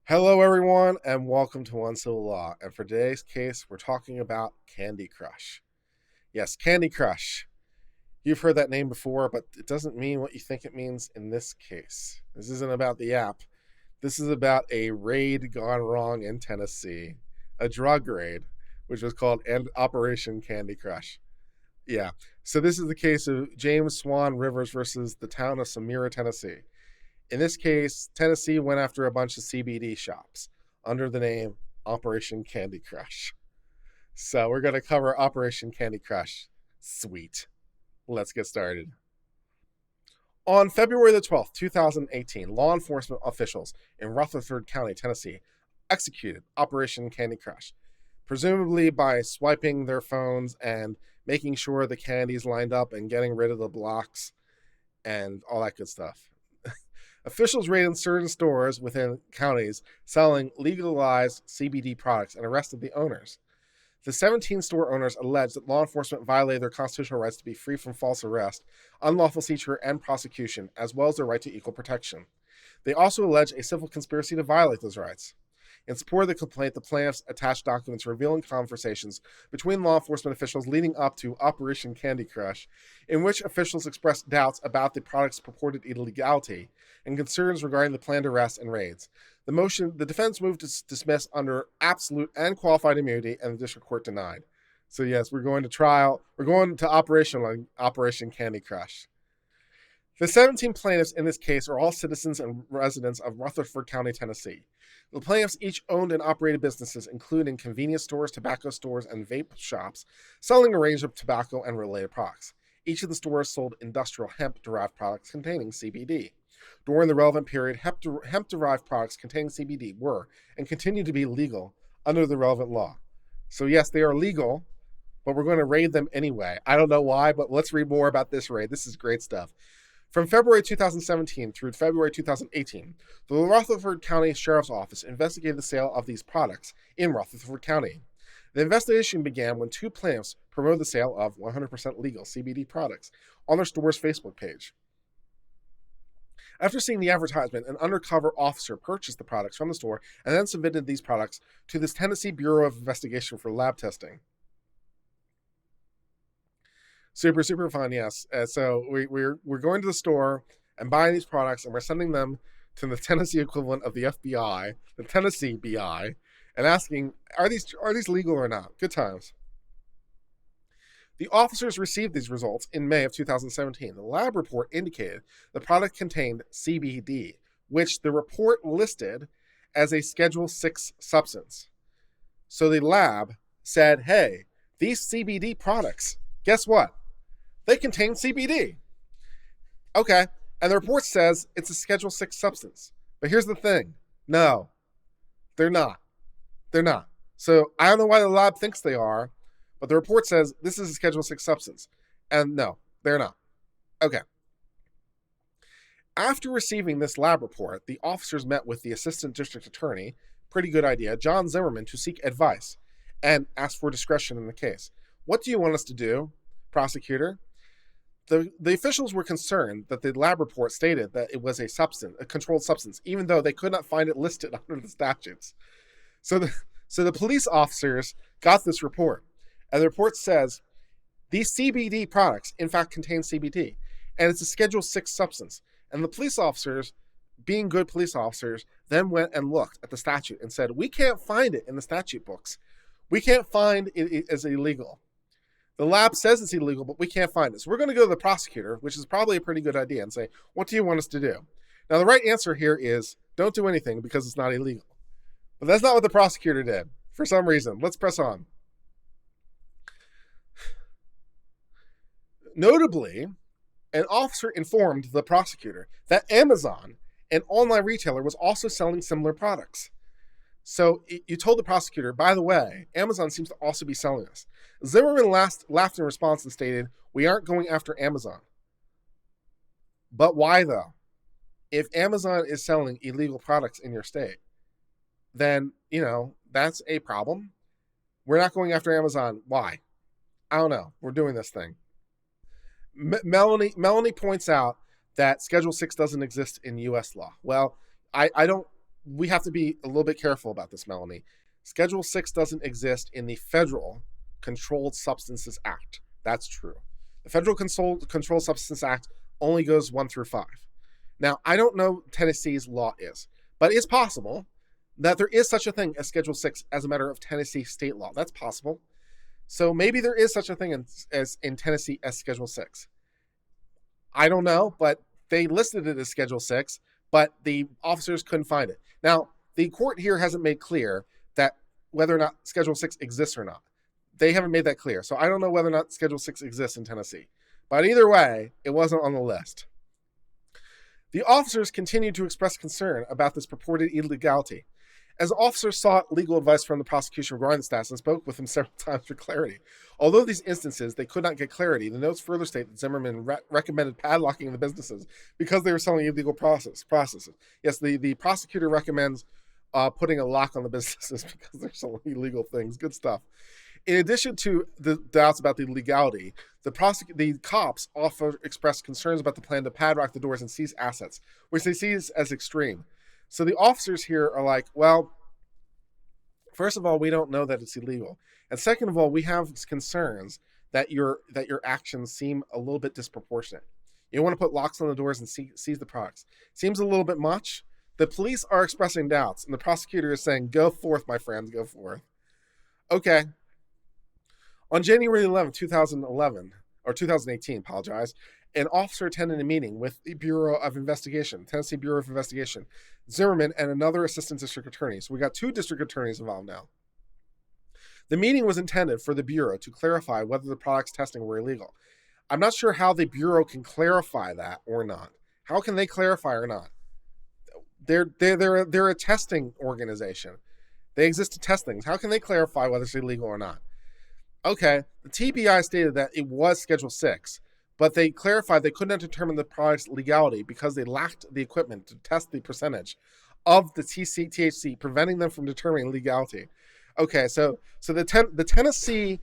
Hello, everyone, and welcome to Uncivil Law. And for today's case, we're talking about Candy Crush. Yes, Candy Crush. You've heard that name before, but it doesn't mean what you think it means in this case. This isn't about the app. This is about a raid gone wrong in Tennessee, a drug raid, which was called Operation Candy Crush. Yeah. So this is the case of James Swan Rivers versus the town of Samira, Tennessee. In this case, Tennessee went after a bunch of CBD shops under the name Operation Candy Crush. So we're going to cover Operation Candy Crush. Sweet. Let's get started. On February the 12th, 2018, law enforcement officials in Rutherford County, Tennessee, executed Operation Candy Crush, presumably by swiping their phones and making sure the candies lined up and getting rid of the blocks and all that good stuff. Officials raided certain stores within counties selling legalized CBD products and arrested the owners. The 17 store owners alleged that law enforcement violated their constitutional rights to be free from false arrest, unlawful seizure, and prosecution, as well as their right to equal protection. They also allege a civil conspiracy to violate those rights. In support of the complaint, the plaintiffs attached documents revealing conversations between law enforcement officials leading up to Operation Candy Crush, in which officials expressed doubts about the product's purported illegality and concerns regarding the planned arrests and raids. The defense moved to dismiss under absolute and qualified immunity, and the district court denied. So yes, we're going to trial. We're going to Operation Candy Crush. The 17 plaintiffs in this case are all citizens and residents of Rutherford County, Tennessee. The plaintiffs each owned and operated businesses, including convenience stores, tobacco stores, and vape shops, selling a range of tobacco and related products. Each of the stores sold industrial hemp-derived products containing CBD. During the relevant period, hemp-derived products containing CBD were and continue to be legal under the relevant law. So yes, they are legal, but we're going to raid them anyway. I don't know why, but let's read more about this raid. This is great stuff. From February 2017 through February 2018, the Rutherford County Sheriff's Office investigated the sale of these products in Rutherford County. The investigation began when two plaintiffs promoted the sale of 100% legal CBD products on their store's Facebook page. After seeing the advertisement, an undercover officer purchased the products from the store and then submitted these products to the Tennessee Bureau of Investigation for lab testing. Super, super fun, yes. So we're going to the store and buying these products, and we're sending them to the Tennessee equivalent of the FBI, the Tennessee BI, and asking, are these legal or not? Good times. The officers received these results in May of 2017. The lab report indicated the product contained CBD, which the report listed as a Schedule 6 substance. So the lab said, hey, these CBD products, guess what? They contain CBD. Okay, and the report says it's a Schedule 6 substance. But here's the thing. No, they're not. They're not. So I don't know why the lab thinks they are, but the report says this is a Schedule 6 substance. And no, they're not. Okay. After receiving this lab report, the officers met with the assistant district attorney, pretty good idea, John Zimmerman, to seek advice and ask for discretion in the case. What do you want us to do, prosecutor? The officials were concerned that the lab report stated that it was a controlled substance, even though they could not find it listed under the statutes. So the police officers got this report, and the report says these CBD products, in fact, contain CBD, and it's a Schedule 6 substance. And the police officers, being good police officers, then went and looked at the statute and said, we can't find it in the statute books. We can't find it as illegal. The lab says it's illegal, but we can't find it. So we're going to go to the prosecutor, which is probably a pretty good idea, and say, what do you want us to do? Now, the right answer here is don't do anything because it's not illegal. But that's not what the prosecutor did for some reason. Let's press on. Notably, an officer informed the prosecutor that Amazon, an online retailer, was also selling similar products. So you told the prosecutor, by the way, Amazon seems to also be selling this. Zimmerman laughed in response and stated, we aren't going after Amazon. But why, though? If Amazon is selling illegal products in your state, then, that's a problem. We're not going after Amazon. Why? I don't know. We're doing this thing. Melanie points out that Schedule 6 doesn't exist in U.S. law. Well, I don't we have to be a little bit careful about this, Melanie. Schedule 6 doesn't exist in the Federal Controlled Substances Act. That's true. The Federal Controlled Substances Act only goes 1 through 5. Now, I don't know Tennessee's law is, but it's possible that there is such a thing as Schedule 6 as a matter of Tennessee state law. That's possible. So maybe there is such a thing as in Tennessee as Schedule 6. I don't know, but they listed it as Schedule 6, but the officers couldn't find it. Now, the court here hasn't made clear that whether or not Schedule 6 exists or not. They haven't made that clear. So I don't know whether or not Schedule 6 exists in Tennessee. But either way, it wasn't on the list. The officers continued to express concern about this purported illegality. As officers sought legal advice from the prosecution regarding the stats and spoke with him several times for clarity. Although these instances, they could not get clarity, the notes further state that Zimmerman recommended padlocking the businesses because they were selling illegal processes. Yes, the prosecutor recommends putting a lock on the businesses because they're selling illegal things. Good stuff. In addition to the doubts about the legality, the cops also expressed concerns about the plan to padlock the doors and seize assets, which they see as extreme. So the officers here are like, well, first of all, we don't know that it's illegal. And second of all, we have concerns that your actions seem a little bit disproportionate. You want to put locks on the doors and seize the products. Seems a little bit much. The police are expressing doubts, and the prosecutor is saying, go forth, my friends, go forth. Okay. On January 11, 2018, an officer attended a meeting with the Bureau of Investigation, Tennessee Bureau of Investigation, Zimmerman, and another assistant district attorney. So we got 2 district attorneys involved now. The meeting was intended for the Bureau to clarify whether the products testing were illegal. I'm not sure how the Bureau can clarify that or not. How can they clarify or not? They're a testing organization. They exist to test things. How can they clarify whether it's illegal or not? Okay, the TBI stated that it was Schedule 6, but they clarified they could not determine the product's legality because they lacked the equipment to test the percentage of the THC, preventing them from determining legality. Okay, so the Tennessee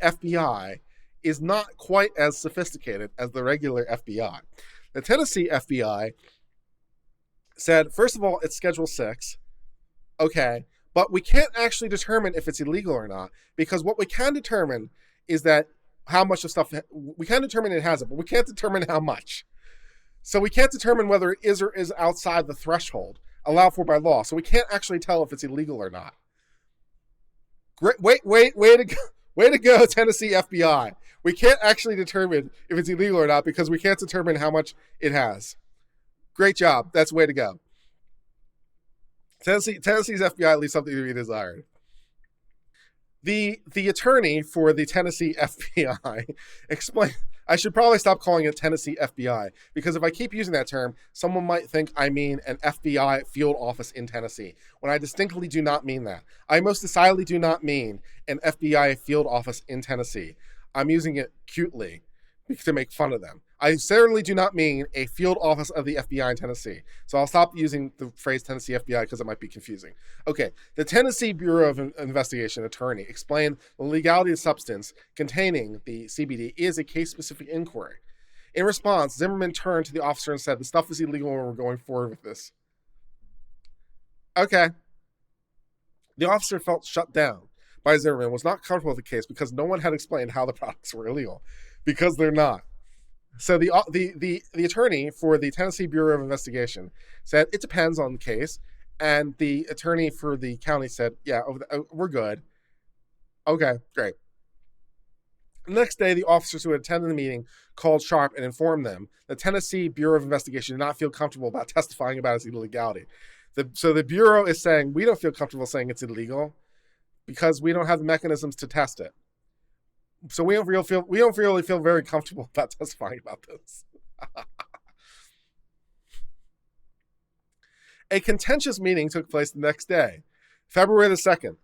FBI is not quite as sophisticated as the regular FBI. The Tennessee FBI said, first of all, it's Schedule 6. Okay, but we can't actually determine if it's illegal or not, because what we can determine is that how much of stuff, we can determine it has it, but we can't determine how much. So we can't determine whether it is or is outside the threshold allowed for by law. So we can't actually tell if it's illegal or not. Great, way to go, Tennessee FBI. We can't actually determine if it's illegal or not because we can't determine how much it has. Great job. That's way to go. Tennessee's FBI leaves something to be desired. The attorney for the Tennessee FBI explained, I should probably stop calling it Tennessee FBI, because if I keep using that term, someone might think I mean an FBI field office in Tennessee, when I distinctly do not mean that. I most decidedly do not mean an FBI field office in Tennessee. I'm using it cutely to make fun of them. I certainly do not mean a field office of the FBI in Tennessee. So I'll stop using the phrase Tennessee FBI because it might be confusing. Okay, the Tennessee Bureau of Investigation attorney explained the legality of substance containing the CBD is a case-specific inquiry. In response, Zimmerman turned to the officer and said, the stuff is illegal and we're going forward with this. Okay. The officer felt shut down by Zimmerman, was not comfortable with the case because no one had explained how the products were illegal, because they're not. So the attorney for the Tennessee Bureau of Investigation said it depends on the case, and the attorney for the county said, yeah, we're good. Okay, great. The next day, the officers who had attended the meeting called Sharp and informed them the Tennessee Bureau of Investigation did not feel comfortable about testifying about its illegality. So the Bureau is saying, we don't feel comfortable saying it's illegal because we don't have the mechanisms to test it. So we don't really feel very comfortable about testifying about this. A contentious meeting took place the next day, February the 2nd,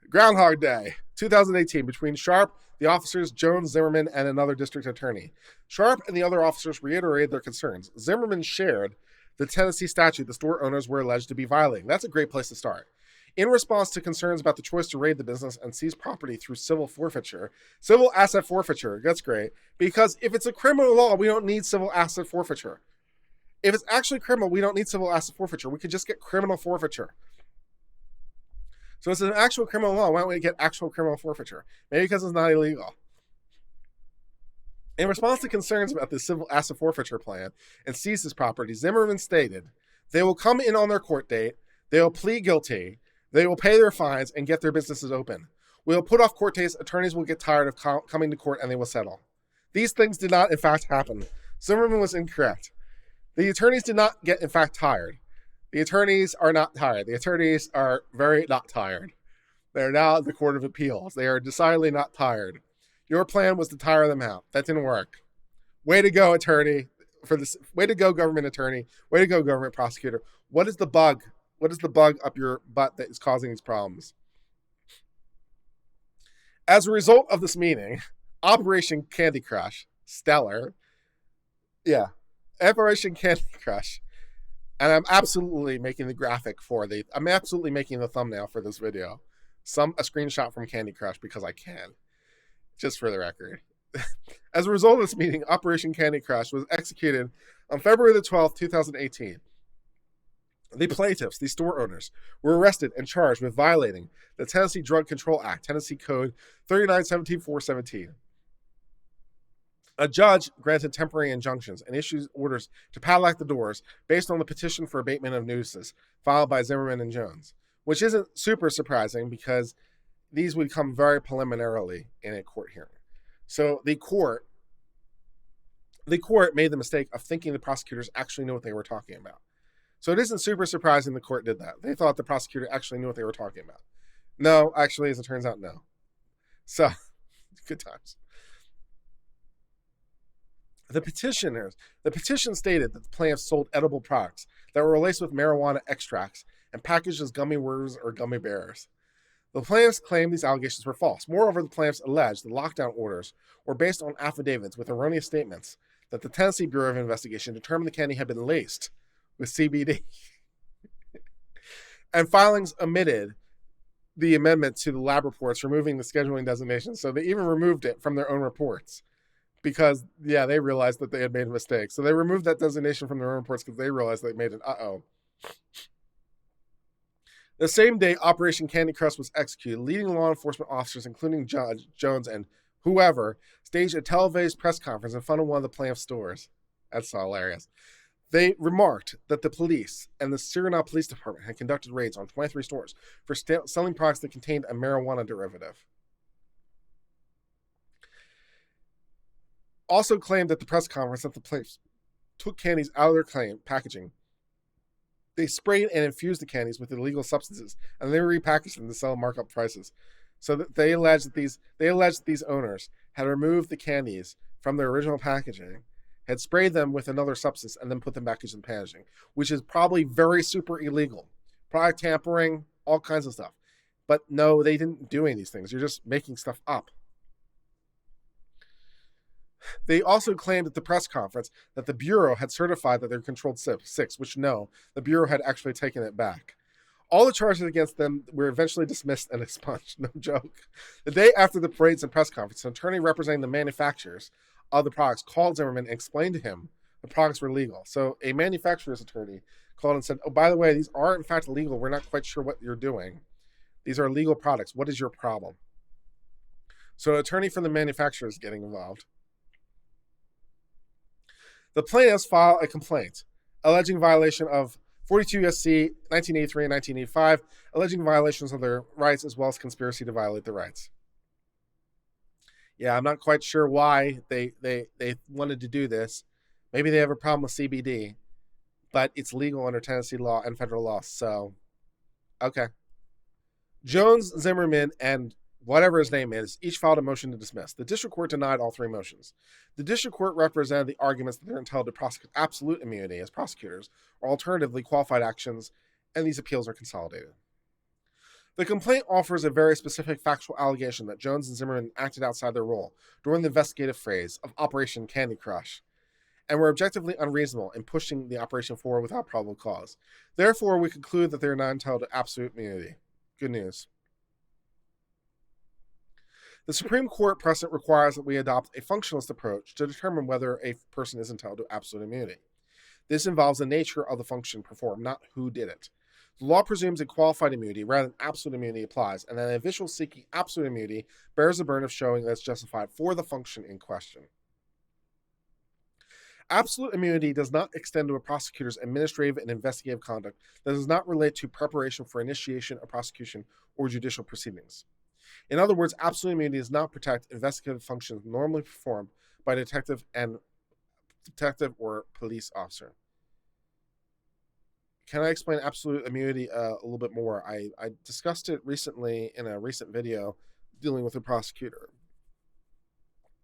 Groundhog Day, 2018, between Sharp, the officers, Jones, Zimmerman, and another district attorney. Sharp and the other officers reiterated their concerns. Zimmerman shared the Tennessee statute the store owners were alleged to be violating. That's a great place to start. In response to concerns about the choice to raid the business and seize property through civil asset forfeiture, that's great, because if it's a criminal law, we don't need civil asset forfeiture. If it's actually criminal, we don't need civil asset forfeiture. We could just get criminal forfeiture. So it's an actual criminal law. Why don't we get actual criminal forfeiture? Maybe because it's not illegal. In response to concerns about the civil asset forfeiture plan and seize this property, Zimmerman stated, they will come in on their court date, they will plead guilty, they will pay their fines and get their businesses open. We will put off court dates, attorneys will get tired of coming to court and they will settle. These things did not, in fact, happen. Zimmerman was incorrect. The attorneys did not get, in fact, tired. The attorneys are not tired. The attorneys are very not tired. They are now at the Court of Appeals. They are decidedly not tired. Your plan was to tire them out. That didn't work. Way to go, attorney. Way to go, government attorney. Way to go, government prosecutor. What is the bug? What is the bug up your butt that is causing these problems? As a result of this meeting, Operation Candy Crush, stellar. Yeah, Operation Candy Crush. And I'm absolutely making the graphic I'm absolutely making the thumbnail for this video. A screenshot from Candy Crush because I can. Just for the record. As a result of this meeting, Operation Candy Crush was executed on February the 12th, 2018. The plaintiffs, the store owners, were arrested and charged with violating the Tennessee Drug Control Act, Tennessee Code 39-17-417. A judge granted temporary injunctions and issued orders to padlock the doors based on the petition for abatement of nuisances filed by Zimmerman and Jones, which isn't super surprising because these would come very preliminarily in a court hearing. So the court made the mistake of thinking the prosecutors actually knew what they were talking about. So it isn't super surprising the court did that. They thought the prosecutor actually knew what they were talking about. No, actually, as it turns out, no. So, good times. The petition stated that the plaintiffs sold edible products that were laced with marijuana extracts and packaged as gummy worms or gummy bears. The plaintiffs claimed these allegations were false. Moreover, the plaintiffs alleged the lockdown orders were based on affidavits with erroneous statements that the Tennessee Bureau of Investigation determined the candy had been laced with CBD. And filings omitted the amendment to the lab reports, removing the scheduling designation. So they even removed it from their own reports because, they realized that they had made a mistake. So they removed that designation from their own reports because they realized they made an uh-oh. The same day Operation Candy Crush was executed, leading law enforcement officers, including Judge Jones and whoever, staged a televised press conference in front of one of the plaintiff's stores. That's hilarious. They remarked that the police and the Suriname Police Department had conducted raids on 23 stores for selling products that contained a marijuana derivative. Also claimed at the press conference that the plaintiffs took candies out of their packaging. They sprayed and infused the candies with illegal substances, and they repackaged them to sell markup prices. So that they alleged that these owners had removed the candies from their original packaging, had sprayed them with another substance, and then put them back into the packaging, which is probably very super illegal. Product tampering, all kinds of stuff. But no, they didn't do any of these things. You're just making stuff up. They also claimed at the press conference that the Bureau had certified that they were controlled 6, which no, the Bureau had actually taken it back. All the charges against them were eventually dismissed and expunged. No joke. The day after the parades and press conference, an attorney representing the manufacturers of the products called Zimmerman and explained to him the products were legal. So a manufacturer's attorney called and said, oh, by the way, these are in fact illegal. We're not quite sure what you're doing. These are legal products. What is your problem? So an attorney from the manufacturer is getting involved. The plaintiffs file a complaint alleging violation of 42 U.S.C. 1983 and 1985, alleging violations of their rights as well as conspiracy to violate their rights. Yeah, I'm not quite sure why they wanted to do this. Maybe they have a problem with CBD, but it's legal under Tennessee law and federal law, so okay. Jones, Zimmerman, and whatever his name is, each filed a motion to dismiss. The district court denied all 3 motions. The district court represented the arguments that they're entitled to prosecute absolute immunity as prosecutors, or alternatively qualified actions, and these appeals are consolidated. The complaint offers a very specific factual allegation that Jones and Zimmerman acted outside their role during the investigative phase of Operation Candy Crush, and were objectively unreasonable in pushing the operation forward without probable cause. Therefore, we conclude that they are not entitled to absolute immunity. Good news. The Supreme Court precedent requires that we adopt a functionalist approach to determine whether a person is entitled to absolute immunity. This involves the nature of the function performed, not who did it. The law presumes a qualified immunity rather than absolute immunity applies, and that an official seeking absolute immunity bears the burden of showing that it's justified for the function in question. Absolute immunity does not extend to a prosecutor's administrative and investigative conduct that does not relate to preparation for initiation of prosecution or judicial proceedings. In other words, absolute immunity does not protect investigative functions normally performed by a detective or police officer. Can I explain absolute immunity a little bit more? I discussed it recently in a recent video dealing with a prosecutor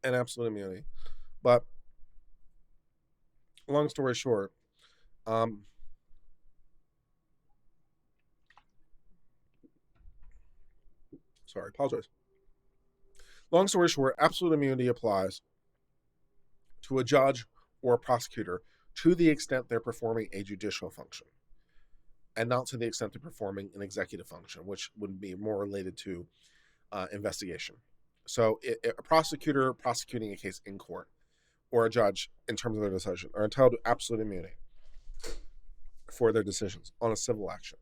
and absolute immunity. But long story short, sorry, apologize. Long story short, absolute immunity applies to a judge or a prosecutor to the extent they're performing a judicial function, and not to the extent they're performing an executive function, which would be more related to investigation. So a prosecutor prosecuting a case in court or a judge, in terms of their decision, are entitled to absolute immunity for their decisions on a civil action.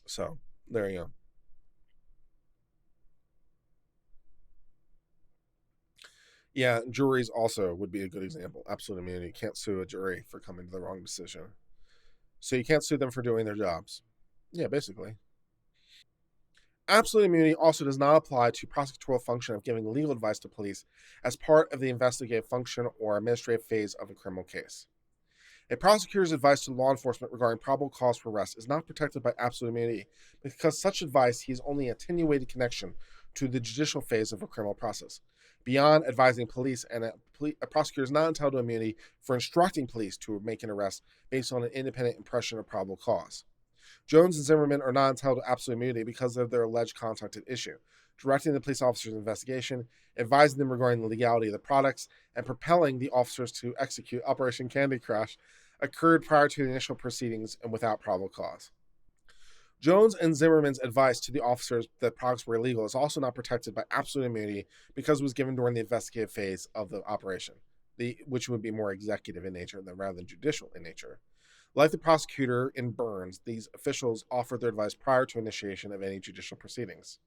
So there you go. Yeah, juries also would be a good example. Absolute immunity. You can't sue a jury for coming to the wrong decision. So you can't sue them for doing their jobs. Yeah, basically. Absolute immunity also does not apply to prosecutorial function of giving legal advice to police as part of the investigative function or administrative phase of a criminal case. A prosecutor's advice to law enforcement regarding probable cause for arrest is not protected by absolute immunity because such advice has only attenuated connection to the judicial phase of a criminal process. Beyond advising police, and a prosecutor is not entitled to immunity for instructing police to make an arrest based on an independent impression of probable cause. Jones and Zimmerman are not entitled to absolute immunity because of their alleged conduct at issue, directing the police officers' investigation, advising them regarding the legality of the products, and propelling the officers to execute Operation Candy Crush occurred prior to the initial proceedings and without probable cause. Jones and Zimmerman's advice to the officers that products were illegal is also not protected by absolute immunity because it was given during the investigative phase of the operation, which would be more executive in nature rather than judicial in nature. Like the prosecutor in Burns, these officials offered their advice prior to initiation of any judicial proceedings.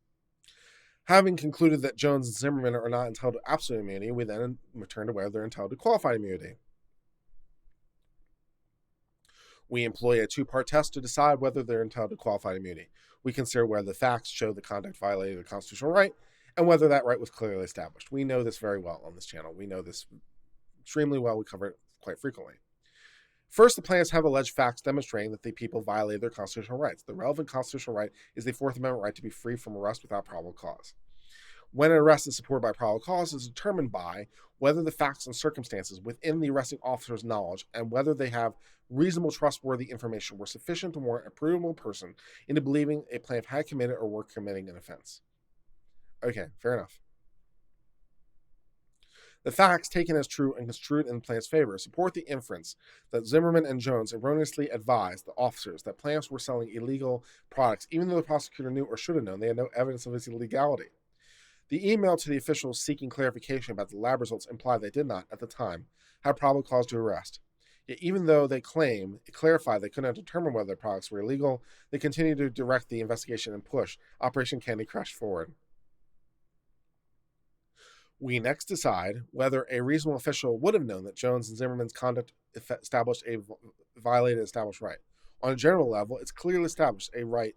Having concluded that Jones and Zimmerman are not entitled to absolute immunity, we then return to whether they're entitled to qualified immunity. We employ a two-part test to decide whether they're entitled to qualified immunity. We consider whether the facts show the conduct violated a constitutional right and whether that right was clearly established. We know this very well on this channel. We know this extremely well. We cover it quite frequently. First, the plaintiffs have alleged facts demonstrating that the people violated their constitutional rights. The relevant constitutional right is the Fourth Amendment right to be free from arrest without probable cause. When an arrest is supported by probable cause is determined by whether the facts and circumstances within the arresting officer's knowledge and whether they have reasonable, trustworthy information were sufficient to warrant a prudent person into believing a plaintiff had committed or were committing an offense. Okay, fair enough. The facts, taken as true and construed in the plaintiff's favor, support the inference that Zimmerman and Jones erroneously advised the officers that plaintiffs were selling illegal products, even though the prosecutor knew or should have known they had no evidence of its illegality. The email to the officials seeking clarification about the lab results implied they did not, at the time, have probable cause to arrest. Yet even though they clarified they could not determine whether the products were illegal, they continued to direct the investigation and push Operation Candy Crush forward. We next decide whether a reasonable official would have known that Jones and Zimmerman's conduct violated an established right. On a general level, it's clearly established a right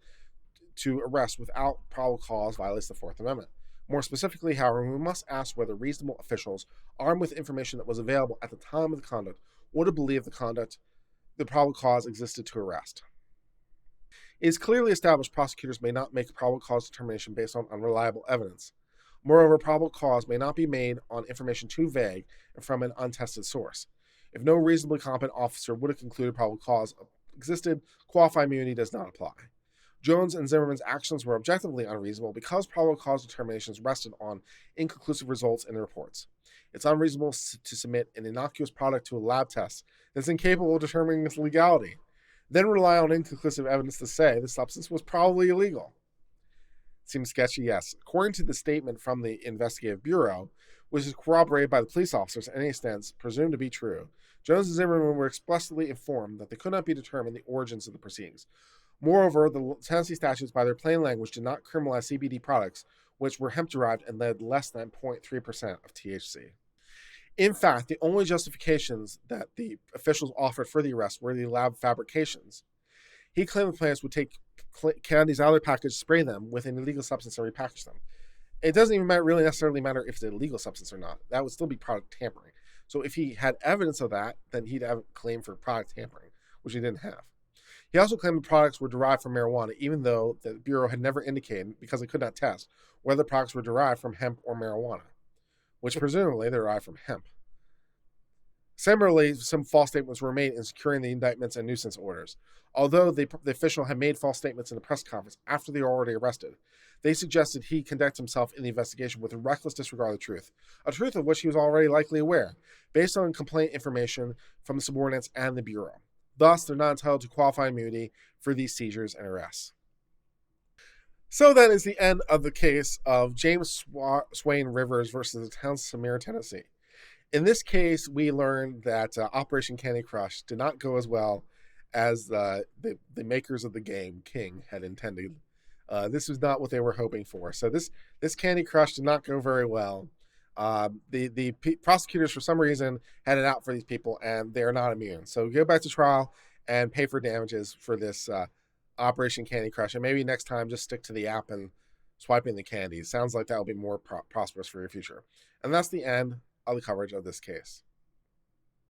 to arrest without probable cause violates the Fourth Amendment. More specifically, however, we must ask whether reasonable officials, armed with information that was available at the time of the conduct, would have believed the probable cause existed to arrest. It is clearly established prosecutors may not make a probable cause determination based on unreliable evidence. Moreover, probable cause may not be made on information too vague and from an untested source. If no reasonably competent officer would have concluded probable cause existed, qualified immunity does not apply. Jones and Zimmerman's actions were objectively unreasonable because probable cause determinations rested on inconclusive results in the reports. It's unreasonable to submit an innocuous product to a lab test that's incapable of determining its legality, then rely on inconclusive evidence to say the substance was probably illegal. Seems sketchy, yes. According to the statement from the investigative bureau, which is corroborated by the police officers in any extent presumed to be true, Jones and Zimmerman were explicitly informed that they could not be determined the origins of the proceedings. Moreover, the Tennessee statutes, by their plain language, did not criminalize CBD products, which were hemp-derived and led less than 0.3% of THC. In fact, the only justifications that the officials offered for the arrest were the lab fabrications. He claimed the plants would take candies out of their package, spray them with an illegal substance, and repackage them. It doesn't even really necessarily matter if it's an illegal substance or not. That would still be product tampering. So if he had evidence of that, then he'd have a claim for product tampering, which he didn't have. He also claimed the products were derived from marijuana, even though the Bureau had never indicated, because it could not test, whether the products were derived from hemp or marijuana, which presumably they derived from hemp. Similarly, some false statements were made in securing the indictments and nuisance orders. Although the official had made false statements in the press conference after they were already arrested, they suggested he conduct himself in the investigation with a reckless disregard of the truth, a truth of which he was already likely aware, based on complaint information from the subordinates and the Bureau. Thus, they're not entitled to qualified immunity for these seizures and arrests. So that is the end of the case of James Swain Rivers versus the town of Samir, Tennessee. In this case, we learned that Operation Candy Crush did not go as well as the makers of the game, King, had intended. This was not what they were hoping for. So this Candy Crush did not go very well. The prosecutors, for some reason, had it out for these people, and they are not immune. So go back to trial and pay for damages for this Operation Candy Crush. And maybe next time, just stick to the app and swiping the candies. Sounds like that will be more prosperous for your future. And that's the end of the coverage of this case.